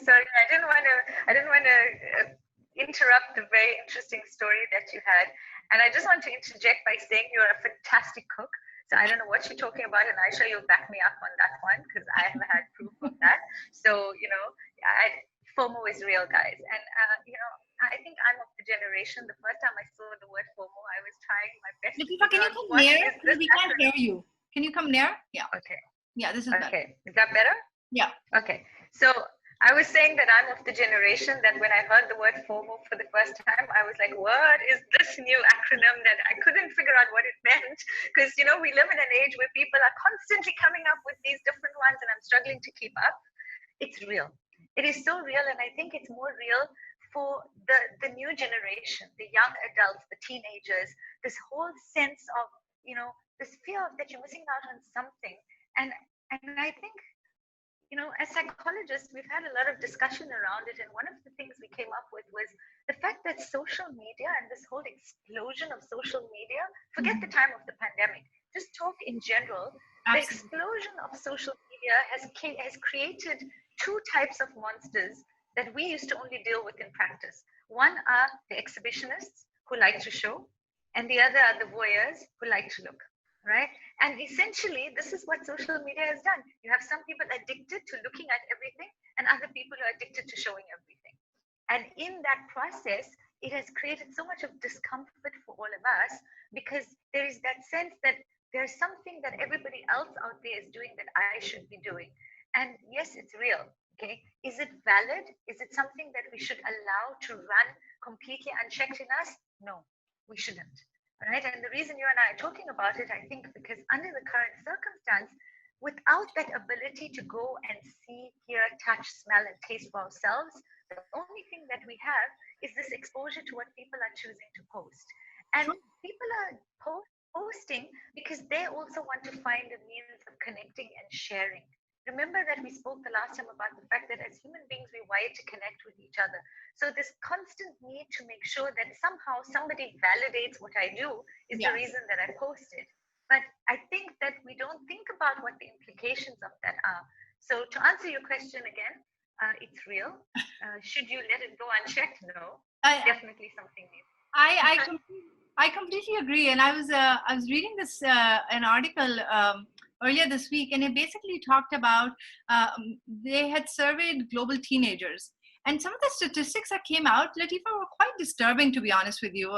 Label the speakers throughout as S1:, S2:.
S1: sorry. I didn't want to interrupt the very interesting story that you had. And I just want to interject by saying you're a fantastic cook. So I don't know what you're talking about, and I'm sure you'll back me up on that one because I have had proof of that. So, FOMO is real, guys. And, I think I'm of the generation. The first time I saw the word FOMO, I was trying my best.
S2: Latifah, can you come near? Because we can't hear you. Can you come near? Yeah.
S1: Okay.
S2: Yeah, this is better.
S1: Okay. Is that better?
S2: Yeah.
S1: Okay. So I was saying that I'm of the generation that when I heard the word FOMO for the first time, I was like, what is this new acronym that I couldn't figure out what it meant? Because, we live in an age where people are constantly coming up with these different ones and I'm struggling to keep up. It's real. It is so real. And I think it's more real for the new generation, the young adults, the teenagers, this whole sense of, this fear that you're missing out on something. And I think, as psychologists, we've had a lot of discussion around it. And one of the things we came up with was the fact that social media and this whole explosion of social media, forget the time of the pandemic, just talk in general. Absolutely. The explosion of social media has created two types of monsters that we used to only deal with in practice. One are the exhibitionists who like to show, and the other are the voyeurs who like to look. Right? And essentially, this is what social media has done. You have some people addicted to looking at everything and other people who are addicted to showing everything. And in that process, it has created so much of discomfort for all of us because there is that sense that there's something that everybody else out there is doing that I should be doing. And yes, it's real. Okay. Is it valid? Is it something that we should allow to run completely unchecked in us? No, we shouldn't. Right? And the reason you and I are talking about it, I think, because under the current circumstance, without that ability to go and see, hear, touch, smell, and taste for ourselves, the only thing that we have is this exposure to what people are choosing to post. And people are posting because they also want to find a means of connecting and sharing. Remember that we spoke the last time about the fact that as human beings, we're wired to connect with each other. So this constant need to make sure that somehow somebody validates what I do is the reason that I post it. But I think that we don't think about what the implications of that are. So to answer your question again, it's real. Should you let it go unchecked? No, definitely something new.
S2: I completely agree. And I was reading this an article earlier this week, and it basically talked about they had surveyed global teenagers, and some of the statistics that came out, Latifah, were quite disturbing, to be honest with you.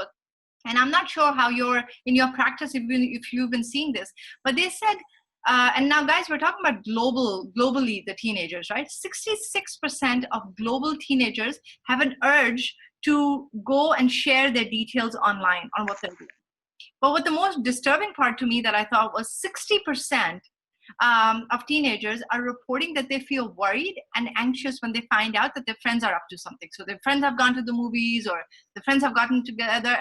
S2: And I'm not sure how in your practice if you've been seeing this, but they said, and now guys, we're talking about globally the teenagers, right? 66% of global teenagers have an urge to go and share their details online on what they're doing. But what the most disturbing part to me that I thought was 60% of teenagers are reporting that they feel worried and anxious when they find out that their friends are up to something. So their friends have gone to the movies or the friends have gotten together.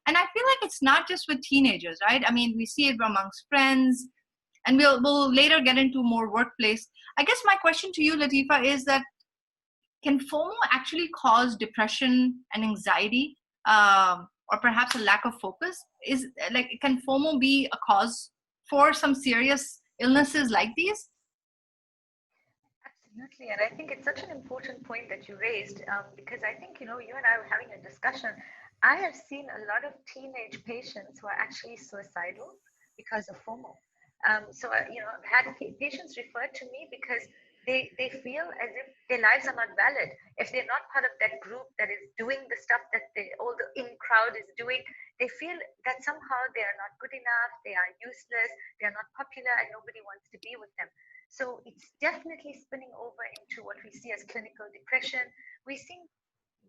S2: And I feel like it's not just with teenagers, right? I mean, we see it amongst friends, and we'll later get into more workplace. I guess my question to you, Latifah, is that can FOMO actually cause depression and anxiety? Or perhaps a lack of focus? Can FOMO be a cause for some serious illnesses like these?
S1: Absolutely, and I think it's such an important point that you raised because I think, you and I were having a discussion. I have seen a lot of teenage patients who are actually suicidal because of FOMO. I've had patients referred to me because they feel as if their lives are not valid. If they're not part of that group that is doing the stuff that all the in crowd is doing, they feel that somehow they are not good enough, they are useless, they are not popular, and nobody wants to be with them. So it's definitely spinning over into what we see as clinical depression. We're seeing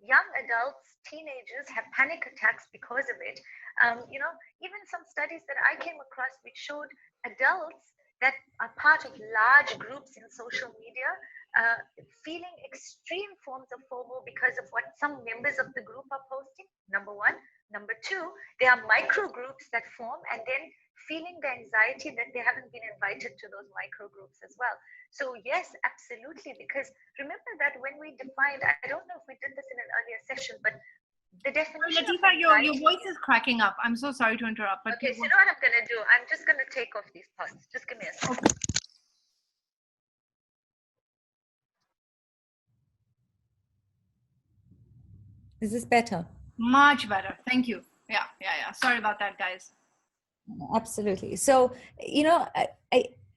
S1: young adults, teenagers have panic attacks because of it. Even some studies that I came across which showed adults that are part of large groups in social media feeling extreme forms of FOMO because of what some members of the group are posting, number one. Number two, there are micro groups that form and then feeling the anxiety that they haven't been invited to those micro groups as well. So yes, absolutely, because remember that when we defined, I don't know if we did this in an earlier session, but the definition
S2: Latifah, your voice is cracking up. I'm so sorry to interrupt. But
S1: okay, so you know what I'm going to do? I'm just going to take off these parts. Just give me a second. Okay.
S3: Is this better?
S2: Much better. Thank you. Yeah. Sorry about that, guys.
S3: Absolutely. So,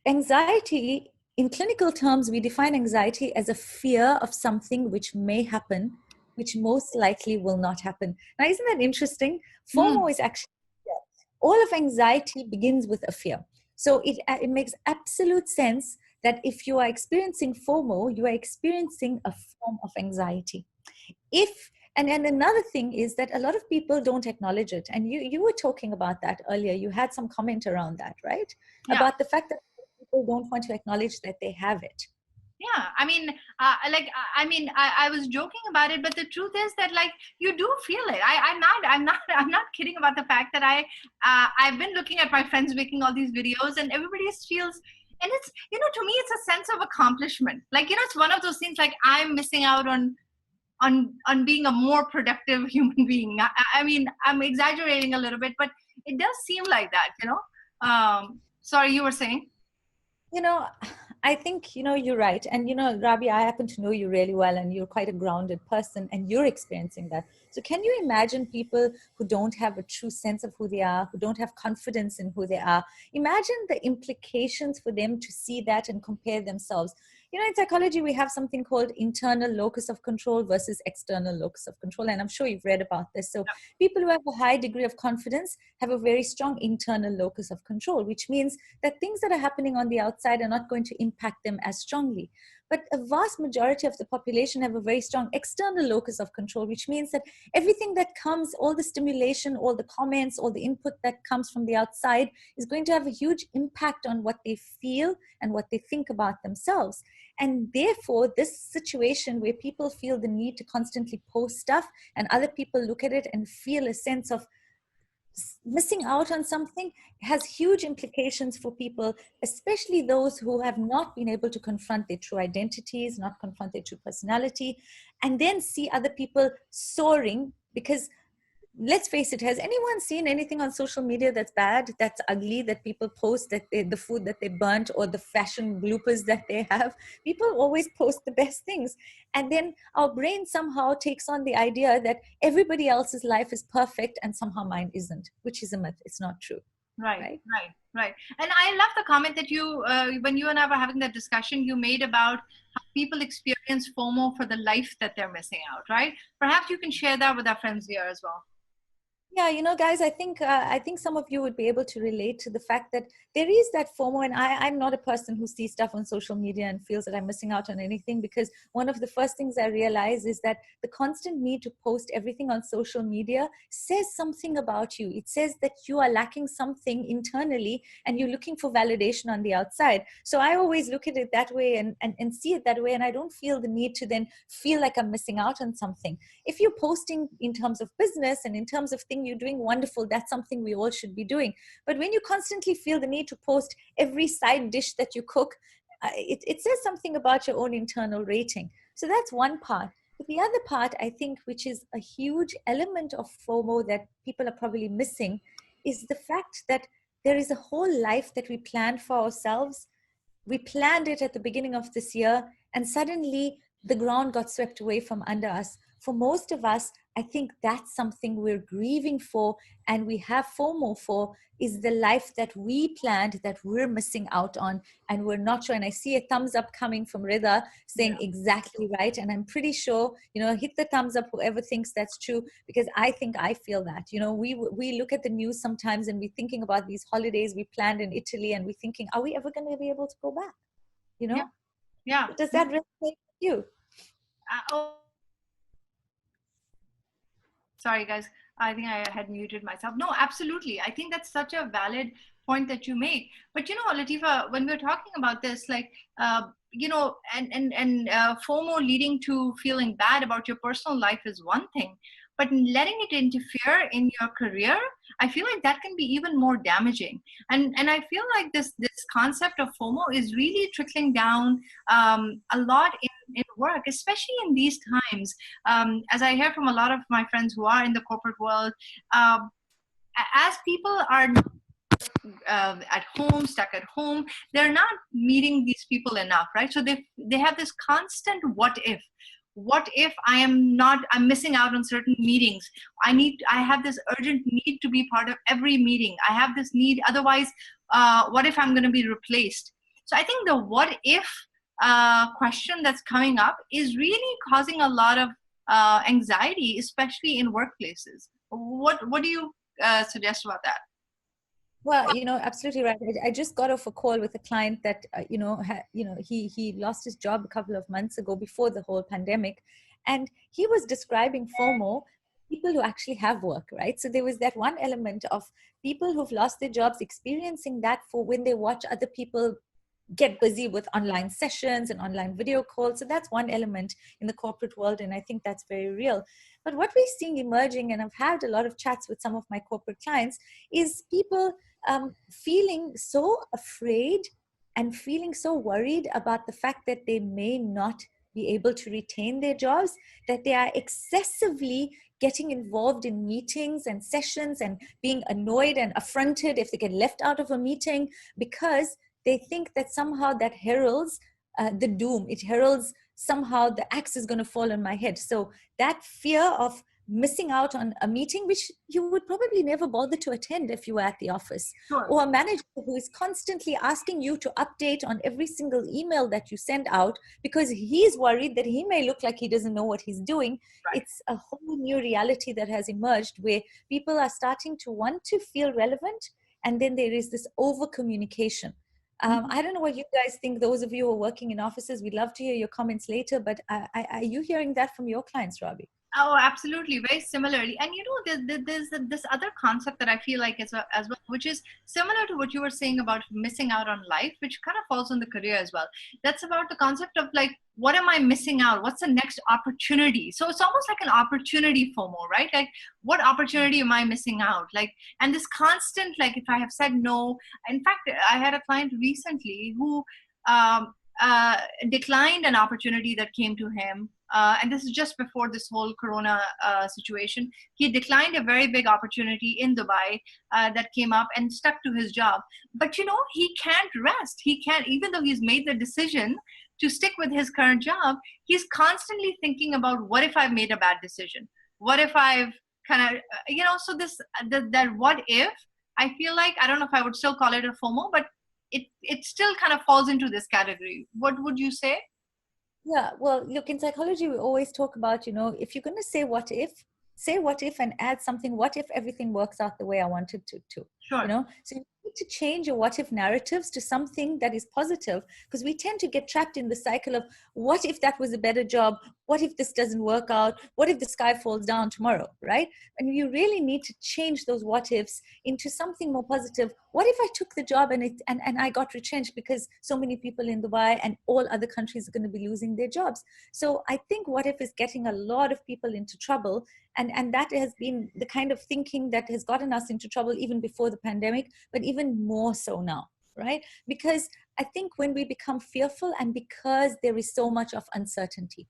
S3: anxiety, in clinical terms, we define anxiety as a fear of something which may happen, which most likely will not happen. Now, isn't that interesting? FOMO is actually, all of anxiety begins with a fear. So it makes absolute sense that if you are experiencing FOMO, you are experiencing a form of anxiety. If and another thing is that a lot of people don't acknowledge it, and you were talking about that earlier. You had some comment around that, right?
S2: Yeah.
S3: About the fact that people don't want to acknowledge that they have it.
S2: Yeah, I mean, I was joking about it, but the truth is that, like, you do feel it. I'm not kidding about the fact that I've been looking at my friends making all these videos, and everybody feels, and it's, to me, it's a sense of accomplishment. Like, it's one of those things, like, I'm missing out on being a more productive human being. I mean, I'm exaggerating a little bit, but it does seem like that. Sorry, you were saying?
S3: I think, you're right. And, Rabi, I happen to know you really well, and you're quite a grounded person, and you're experiencing that. So can you imagine people who don't have a true sense of who they are, who don't have confidence in who they are? Imagine the implications for them to see that and compare themselves. In psychology, we have something called internal locus of control versus external locus of control. And I'm sure you've read about this. So people who have a high degree of confidence have a very strong internal locus of control, which means that things that are happening on the outside are not going to impact them as strongly. But a vast majority of the population have a very strong external locus of control, which means that everything that comes, all the stimulation, all the comments, all the input that comes from the outside is going to have a huge impact on what they feel and what they think about themselves. And therefore, this situation where people feel the need to constantly post stuff and other people look at it and feel a sense of missing out on something has huge implications for people, especially those who have not been able to confront their true identities, not confront their true personality, and then see other people soaring. Because let's face it, has anyone seen anything on social media that's bad, that's ugly, that people post, that the food that they burnt or the fashion bloopers that they have? People always post the best things. And then our brain somehow takes on the idea that everybody else's life is perfect and somehow mine isn't, which is a myth. It's not true.
S2: Right. And I love the comment that you, when you and I were having that discussion, you made about how people experience FOMO for the life that they're missing out, right? Perhaps you can share that with our friends here as well.
S3: Yeah, guys, I think some of you would be able to relate to the fact that there is that FOMO, and I'm not a person who sees stuff on social media and feels that I'm missing out on anything, because one of the first things I realize is that the constant need to post everything on social media says something about you. It says that you are lacking something internally and you're looking for validation on the outside. So I always look at it that way and see it that way, and I don't feel the need to then feel like I'm missing out on something. If you're posting in terms of business and in terms of things you're doing, wonderful. That's something we all should be doing. But when you constantly feel the need to post every side dish that you cook, it says something about your own internal rating. So that's one part. But the other part, I think, which is a huge element of FOMO that people are probably missing, is the fact that there is a whole life that we planned for ourselves. We planned it at the beginning of this year, and suddenly the ground got swept away from under us. For most of us, I think that's something we're grieving for, and we have FOMO for, is the life that we planned that we're missing out on, and we're not sure. And I see a thumbs up coming from Rida saying exactly right. And I'm pretty sure, hit the thumbs up, whoever thinks that's true, because I think I feel that. We look at the news sometimes and we're thinking about these holidays we planned in Italy, and we're thinking, are we ever going to be able to go back?
S2: Yeah.
S3: Does that resonate with you?
S2: Sorry, guys. I think I had muted myself. No, absolutely. I think that's such a valid point that you make. But Latifah, when we're talking about this, like, FOMO leading to feeling bad about your personal life is one thing, but letting it interfere in your career, I feel like that can be even more damaging. And I feel like this concept of FOMO is really trickling down a lot in work, especially in these times. As I hear from a lot of my friends who are in the corporate world, as people are at home, stuck at home, they're not meeting these people enough, right? So they have this constant what if. what if I'm missing out on certain meetings? I have this urgent need to be part of every meeting. I have this need, otherwise, what if I'm going to be replaced? So I think the what if question that's coming up is really causing a lot of anxiety, especially in workplaces. What do you suggest about that?
S3: Well, absolutely right. I just got off a call with a client that, he lost his job a couple of months ago before the whole pandemic. And he was describing FOMO, people who actually have work, right? So there was that one element of people who've lost their jobs experiencing that for when they watch other people get busy with online sessions and online video calls. So that's one element in the corporate world. And I think that's very real. But what we're seeing emerging, and I've had a lot of chats with some of my corporate clients, is people feeling so afraid and feeling so worried about the fact that they may not be able to retain their jobs, that they are excessively getting involved in meetings and sessions and being annoyed and affronted if they get left out of a meeting, because they think that somehow that heralds the doom. It heralds somehow the axe is going to fall on my head. So that fear of missing out on a meeting, which you would probably never bother to attend if you were at the office,
S2: Sure.
S3: or a manager who is constantly asking you to update on every single email that you send out because he's worried that he may look like he doesn't know what he's doing.
S2: Right.
S3: It's a whole new reality that has emerged where people are starting to want to feel relevant, and then there is this over communication. I don't know what you guys think. Those of you who are working in offices, we'd love to hear your comments later, but are you hearing that from your clients, Rabi?
S2: Oh, absolutely. Very similarly. And there's this other concept that I feel like is as well, which is similar to what you were saying about missing out on life, which kind of falls on the career as well. That's about the concept of like, what am I missing out? What's the next opportunity? So it's almost like an opportunity FOMO, right? Like, what opportunity am I missing out? Like, and this constant, like, if I have said no. In fact, I had a client recently who declined an opportunity that came to him. And this is just before this whole corona situation. He declined a very big opportunity in Dubai that came up and stuck to his job. But he can't rest. He can't, even though he's made the decision to stick with his current job, he's constantly thinking about, what if I've made a bad decision? What if I've kind of, so that what if, I feel like, I don't know if I would still call it a FOMO, but it still kind of falls into this category. What would you say?
S3: Yeah, well, look, in psychology, we always talk about, if you're going to say what if and add something, what if everything works out the way I wanted to.
S2: Sure.
S3: So you need to change your what if narratives to something that is positive, because we tend to get trapped in the cycle of, what if that was a better job? What if this doesn't work out? What if the sky falls down tomorrow, right? And you really need to change those what ifs into something more positive. What if I took the job and I got retrenched because so many people in Dubai and all other countries are going to be losing their jobs? So I think what if is getting a lot of people into trouble. And that has been the kind of thinking that has gotten us into trouble even before the pandemic, but even more so now, right? Because I think when we become fearful, and because there is so much of uncertainty,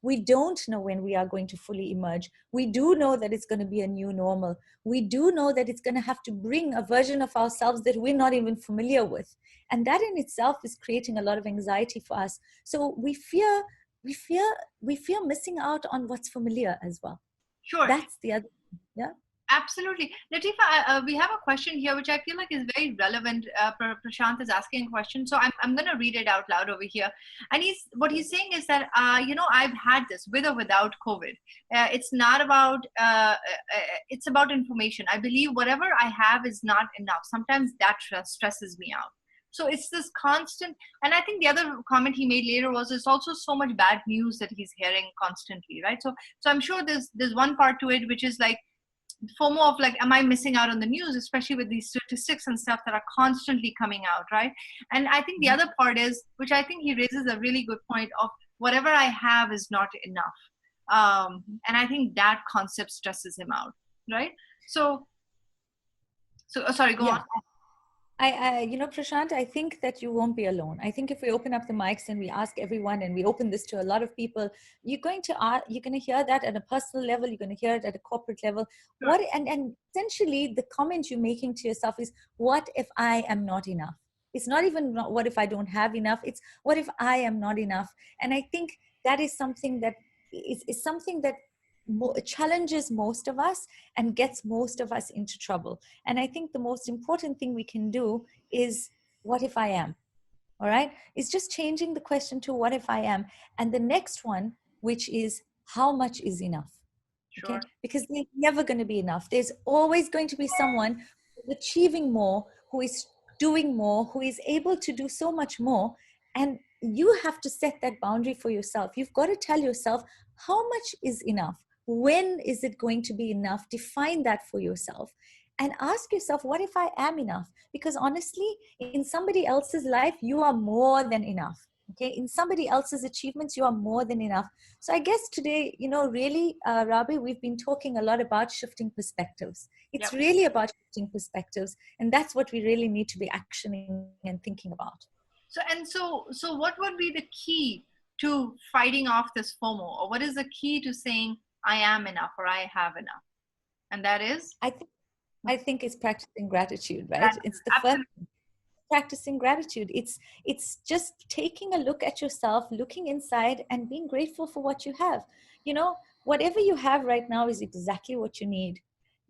S3: we don't know when we are going to fully emerge. We do know that it's going to be a new normal. We do know that it's going to have to bring a version of ourselves that we're not even familiar with. And that in itself is creating a lot of anxiety for us. So we fear missing out on what's familiar as well.
S2: Sure.
S3: That's the other, yeah.
S2: Absolutely. Latifah, we have a question here, which I feel like is very relevant. Prashant is asking a question. So I'm going to read it out loud over here. And what he's saying is that, I've had this with or without COVID. It's not about, it's about information. I believe whatever I have is not enough. Sometimes that stresses me out. So it's this constant, and I think the other comment he made later was, it's also so much bad news that he's hearing constantly, right? So I'm sure there's one part to it, which is like FOMO of like, am I missing out on the news, especially with these statistics and stuff that are constantly coming out, right? And I think the other part is, which I think he raises a really good point of, whatever I have is not enough. And I think that concept stresses him out, right? So sorry, go on.
S3: Prashant, I think that you won't be alone. I think if we open up the mics and we ask everyone, and we open this to a lot of people, you're going to hear that at a personal level. You're going to hear it at a corporate level.
S2: Sure.
S3: And essentially the comment you're making to yourself is, what if I am not enough? It's not even what if I don't have enough. It's what if I am not enough. And I think that is something that is something that challenges most of us and gets most of us into trouble. And I think the most important thing we can do is, what if I am? All right. It's just changing the question to what if I am? And the next one, which is, how much is enough?
S2: Sure.
S3: Okay. Because there's never going to be enough. There's always going to be someone who's achieving more, who is doing more, who is able to do so much more. And you have to set that boundary for yourself. You've got to tell yourself, how much is enough? When is it going to be enough? Define that for yourself. And ask yourself, what if I am enough? Because honestly, in somebody else's life, you are more than enough. Okay. In somebody else's achievements, you are more than enough. So I guess today, really, Rabi, we've been talking a lot about shifting perspectives. It's really about shifting perspectives. And that's what we really need to be actioning and thinking about.
S2: So what would be the key to fighting off this FOMO? Or what is the key to saying, I am enough or I have enough? And that is?
S3: I think it's practicing gratitude, right? It's the first practicing gratitude. It's just taking a look at yourself, looking inside and being grateful for what you have. Whatever you have right now is exactly what you need.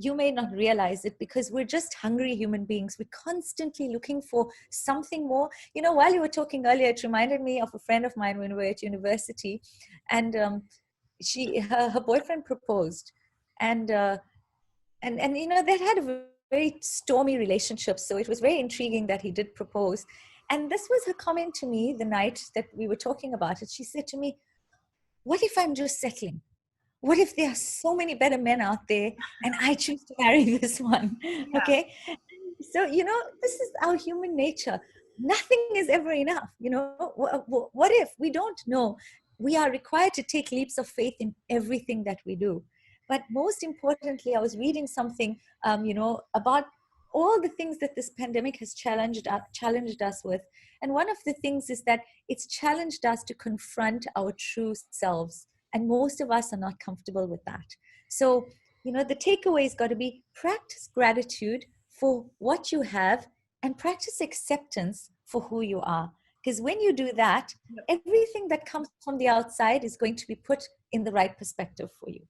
S3: You may not realize it because we're just hungry human beings. We're constantly looking for something more. While you were talking earlier, it reminded me of a friend of mine when we were at university, and her boyfriend proposed, and they had a very stormy relationship. So it was very intriguing that he did propose. And this was her comment to me the night that we were talking about it. She said to me, what if I'm just settling? What if there are so many better men out there and I choose to marry this one? Yeah. Okay. So, this is our human nature. Nothing is ever enough. What if? We don't know. We are required to take leaps of faith in everything that we do. But most importantly, I was reading something, about all the things that this pandemic has challenged us with. And one of the things is that it's challenged us to confront our true selves. And most of us are not comfortable with that. So, the takeaway has got to be, practice gratitude for what you have and practice acceptance for who you are. Because when you do that, everything that comes from the outside is going to be put in the right perspective for you.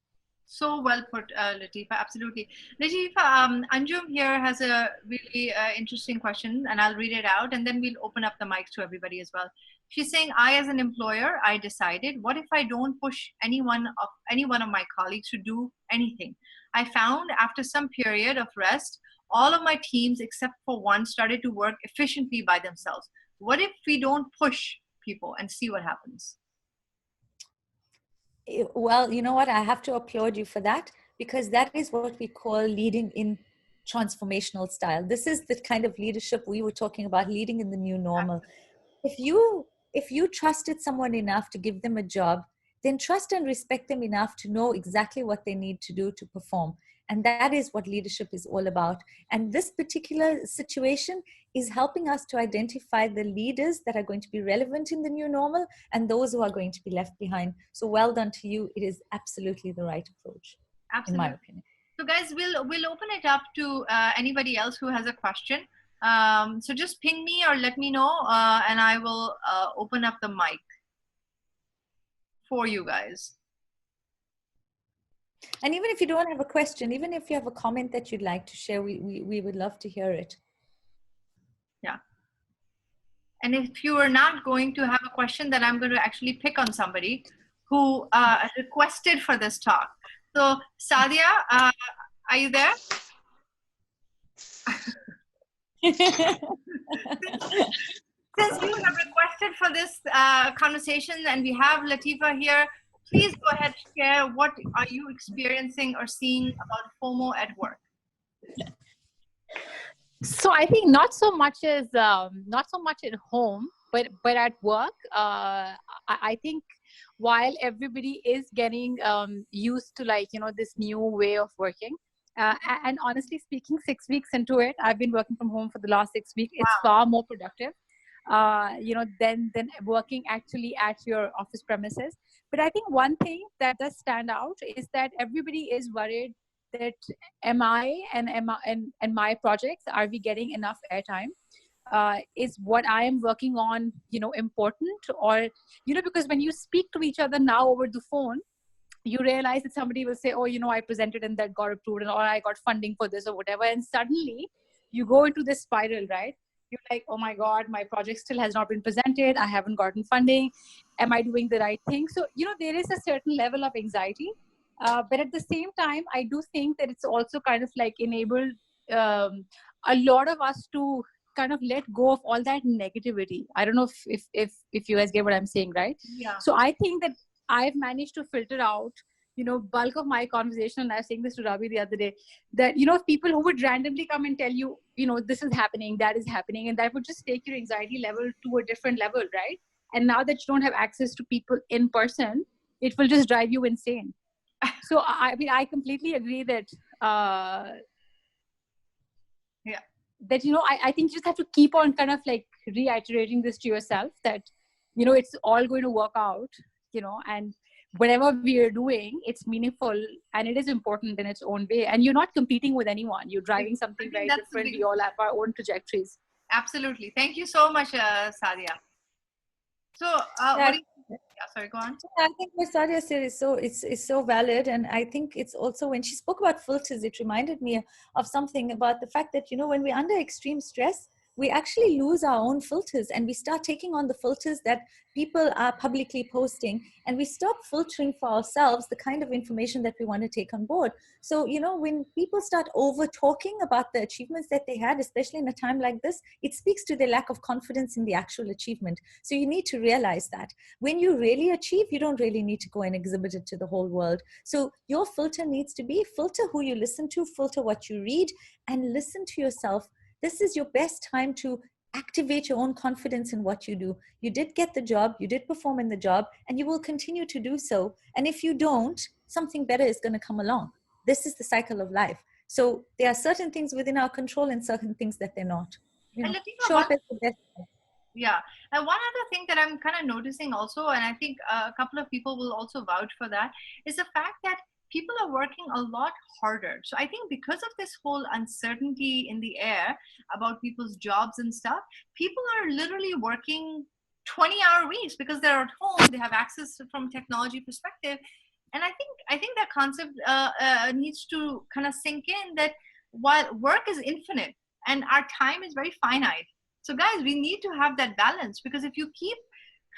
S2: So well put, Latifah. Absolutely. Latifah, Anjum here has a really interesting question, and I'll read it out, and then we'll open up the mics to everybody as well. She's saying, I, as an employer, I decided, what if I don't push any one of my colleagues to do anything? I found after some period of rest, all of my teams, except for one, started to work efficiently by themselves. What if we don't push people and see what happens?
S3: Well, you know what? I have to applaud you for that, because that is what we call leading in transformational style. This is the kind of leadership we were talking about, leading in the new normal. If you trusted someone enough to give them a job, then trust and respect them enough to know exactly what they need to do to perform. And that is what leadership is all about. And this particular situation is helping us to identify the leaders that are going to be relevant in the new normal and those who are going to be left behind. So well done to you. It is absolutely the right approach, in my opinion.
S2: So guys, we'll open it up to anybody else who has a question. So just ping me or let me know, and I will open up the mic for you guys.
S3: And even if you don't have a question, even if you have a comment that you'd like to share, we would love to hear it.
S2: Yeah. And if you are not going to have a question, then I'm going to actually pick on somebody who requested for this talk. So Sadia, are you there? Since you have requested for this conversation and we have Latifah here, please go ahead and share what are you experiencing or seeing about FOMO at work.
S4: So I think not so much at home, but at work. I think while everybody is getting used to this new way of working, and honestly speaking, 6 weeks into it, I've been working from home for the last 6 weeks. It's far more productive, than working actually at your office premises. But I think one thing that does stand out is that everybody is worried that am I and my projects, are we getting enough airtime? is what I am working on, important? Or, because when you speak to each other now over the phone, you realize that somebody will say, oh, I presented and that got approved, or I got funding for this or whatever. And suddenly you go into this spiral, right? You're like, oh my God, my project still has not been presented. I haven't gotten funding. Am I doing the right thing? So, there is a certain level of anxiety. But at the same time, I do think that it's also kind of like enabled a lot of us to kind of let go of all that negativity. I don't know if you guys get what I'm saying, right?
S2: Yeah.
S4: So I think that I've managed to filter out, bulk of my conversation. And I was saying this to Rabi the other day, that, people who would randomly come and tell you, this is happening, that is happening, and that would just take your anxiety level to a different level, right? And now that you don't have access to people in person, it will just drive you insane. So, I mean, I completely agree that, that, I think you just have to keep on kind of like reiterating this to yourself that, it's all going to work out, and whatever we are doing, it's meaningful and it is important in its own way. And you're not competing with anyone. You're driving something very different. We all have our own trajectories.
S2: Absolutely. Thank you so much, Sadia. So, what do you think? Yeah, sorry, go on.
S3: I think what Sadia said is it's so valid. And I think it's also, when she spoke about filters, it reminded me of something about the fact that, when we're under extreme stress, we actually lose our own filters and we start taking on the filters that people are publicly posting, and we stop filtering for ourselves the kind of information that we want to take on board. So, when people start over talking about the achievements that they had, especially in a time like this, it speaks to their lack of confidence in the actual achievement. So you need to realize that when you really achieve, you don't really need to go and exhibit it to the whole world. So your filter needs to be filter who you listen to, filter what you read, and listen to yourself. This is your best time to activate your own confidence in what you do. You did get the job, you did perform in the job, and you will continue to do so. And if you don't, something better is going to come along. This is the cycle of life. So there are certain things within our control and certain things that they're not.
S2: And Latifah,
S3: show up as the best.
S2: Yeah. And one other thing that I'm kind of noticing also, and I think a couple of people will also vouch for that, is the fact that people are working a lot harder. So I think because of this whole uncertainty in the air about people's jobs and stuff, people are literally working 20-hour weeks because they're at home, they have access from a technology perspective. And I think that concept needs to kind of sink in, that while work is infinite and our time is very finite. So guys, we need to have that balance, because if you keep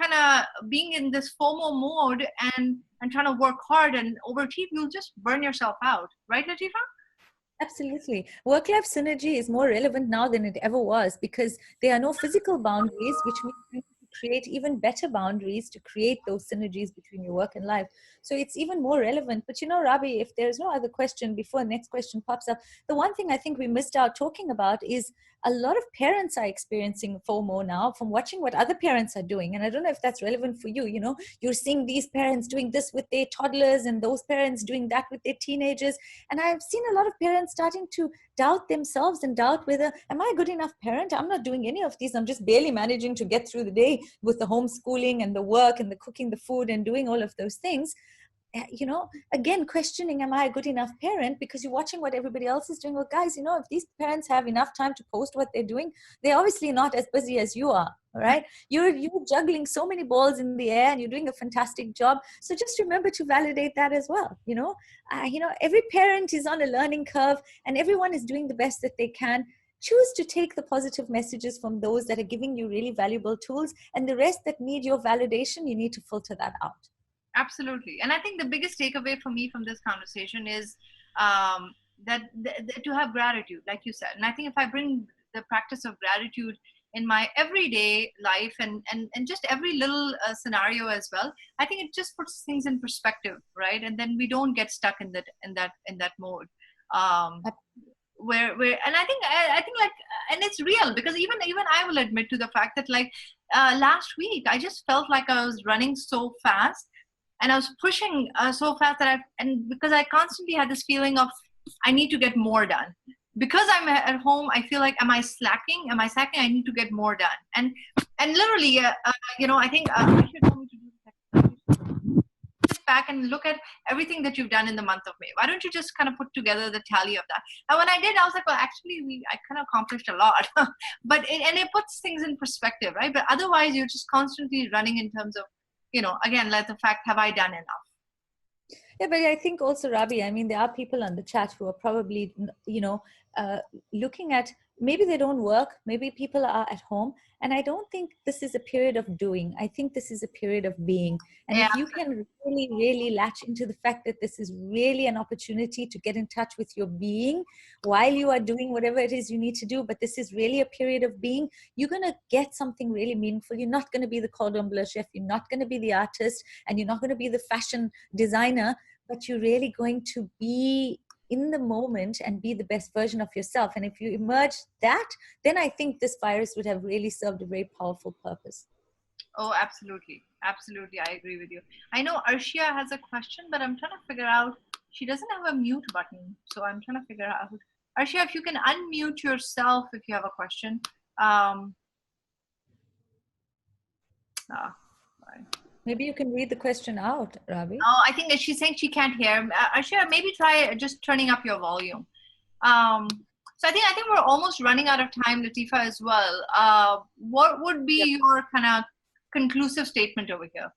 S2: kind of being in this FOMO mode and trying to work hard and overachieve, you'll just burn yourself out. Right, Latifah?
S3: Absolutely. Work-life synergy is more relevant now than it ever was, because there are no physical boundaries, which means you need to create even better boundaries to create those synergies between your work and life. So it's even more relevant. But Rabi, if there's no other question before the next question pops up, the one thing I think we missed out talking about is a lot of parents are experiencing FOMO now from watching what other parents are doing. And I don't know if that's relevant for you. You're seeing these parents doing this with their toddlers and those parents doing that with their teenagers. And I've seen a lot of parents starting to doubt themselves and doubt whether, am I a good enough parent? I'm not doing any of these. I'm just barely managing to get through the day with the homeschooling and the work and the cooking the food and doing all of those things. Again, questioning, am I a good enough parent? Because you're watching what everybody else is doing. Well, guys, if these parents have enough time to post what they're doing, they're obviously not as busy as you are. All right. You're juggling so many balls in the air and you're doing a fantastic job. So just remember to validate that as well. Every parent is on a learning curve and everyone is doing the best that they can. Choose to take the positive messages from those that are giving you really valuable tools, and the rest that need your validation, you need to filter that out.
S2: Absolutely. And I think the biggest takeaway for me from this conversation is that to have gratitude, like you said. And I think if I bring the practice of gratitude in my everyday life and just every little scenario as well, I think it just puts things in perspective, right? And then we don't get stuck in that mode. Where and I think like, and it's real, because even I will admit to the fact that last week I just felt like I was running so fast. And I was pushing so fast and because I constantly had this feeling of, I need to get more done. Because I'm at home, I feel like, am I slacking? I need to get more done. And literally, I think Aisha told me to do this back and look at everything that you've done in the month of May. Why don't you just kind of put together the tally of that? And when I did, I was like, well, actually, I kind of accomplished a lot. But it puts things in perspective, right? But otherwise, you're just constantly running in terms of, again, like the fact, have I done enough?
S3: Yeah, but I think also, Rabi, I mean, there are people on the chat who are probably, looking at, maybe they don't work, maybe people are at home. And I don't think this is a period of doing. I think this is a period of being. And if you can really, really latch into the fact that this is really an opportunity to get in touch with your being while you are doing whatever it is you need to do, but this is really a period of being, you're going to get something really meaningful. You're not going to be the cordon bleu chef. You're not going to be the artist, and you're not going to be the fashion designer, but you're really going to be in the moment and be the best version of yourself. And if you emerge that, then I think this virus would have really served a very powerful purpose.
S2: Oh, absolutely. Absolutely. I agree with you. I know Arshia has a question, but I'm trying to figure out, she doesn't have a mute button. So I'm trying to figure out, Arshia, if you can unmute yourself if you have a question.
S3: Maybe you can read the question out, Rabi.
S2: Oh, I think that she's saying she can't hear. Arshia, maybe try just turning up your volume. So I think we're almost running out of time, Latifah, as well. What would be your kind of conclusive statement over here?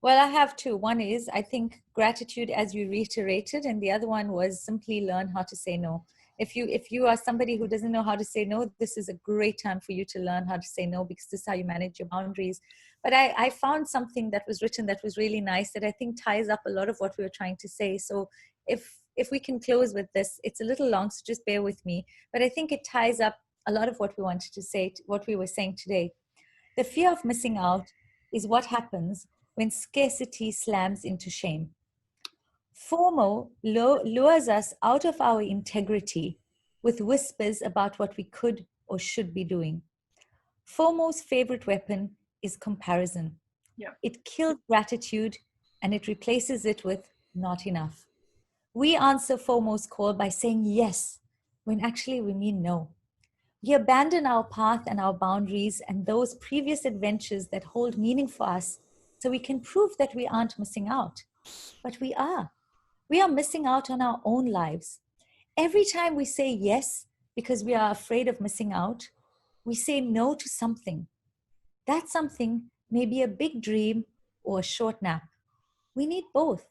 S3: Well, I have two. One is, I think, gratitude, as you reiterated, and the other one was simply learn how to say no. If you are somebody who doesn't know how to say no, this is a great time for you to learn how to say no, because this is how you manage your boundaries. But I found something that was written that was really nice, that I think ties up a lot of what we were trying to say. So if we can close with this, it's a little long, so just bear with me. But I think it ties up a lot of what we wanted to say, what we were saying today. The fear of missing out is what happens when scarcity slams into shame. FOMO lures us out of our integrity with whispers about what we could or should be doing. FOMO's favorite weapon is comparison.
S2: Yeah.
S3: It kills gratitude and it replaces it with not enough. We answer FOMO's call by saying yes, when actually we mean no. We abandon our path and our boundaries and those previous adventures that hold meaning for us, so we can prove that we aren't missing out. But we are. We are missing out on our own lives. Every time we say yes because we are afraid of missing out, we say no to something. That something may be a big dream or a short nap. We need both.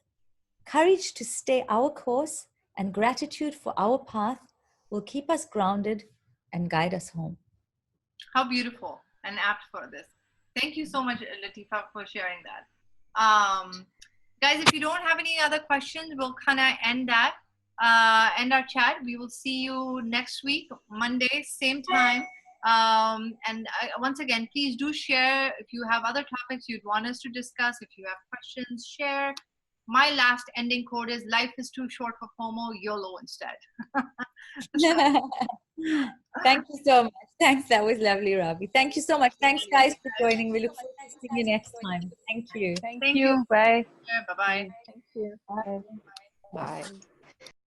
S3: Courage to stay our course and gratitude for our path will keep us grounded and guide us home.
S2: How beautiful and apt for this. Thank you so much, Latifah, for sharing that. Guys, if you don't have any other questions, we'll kind of end our chat. We will see you next week, Monday, same time. Once again, please do share if you have other topics you'd want us to discuss. If you have questions, share. My last ending quote is, life is too short for FOMO, YOLO instead.
S3: Thank you so much. Thanks. That was lovely, Rabi. Thank you so much. Thanks, guys, for joining. We look forward to seeing you next time. Thank you.
S4: Thank you. Bye.
S2: Bye-bye.
S4: Thank you.
S3: Bye.
S4: Bye.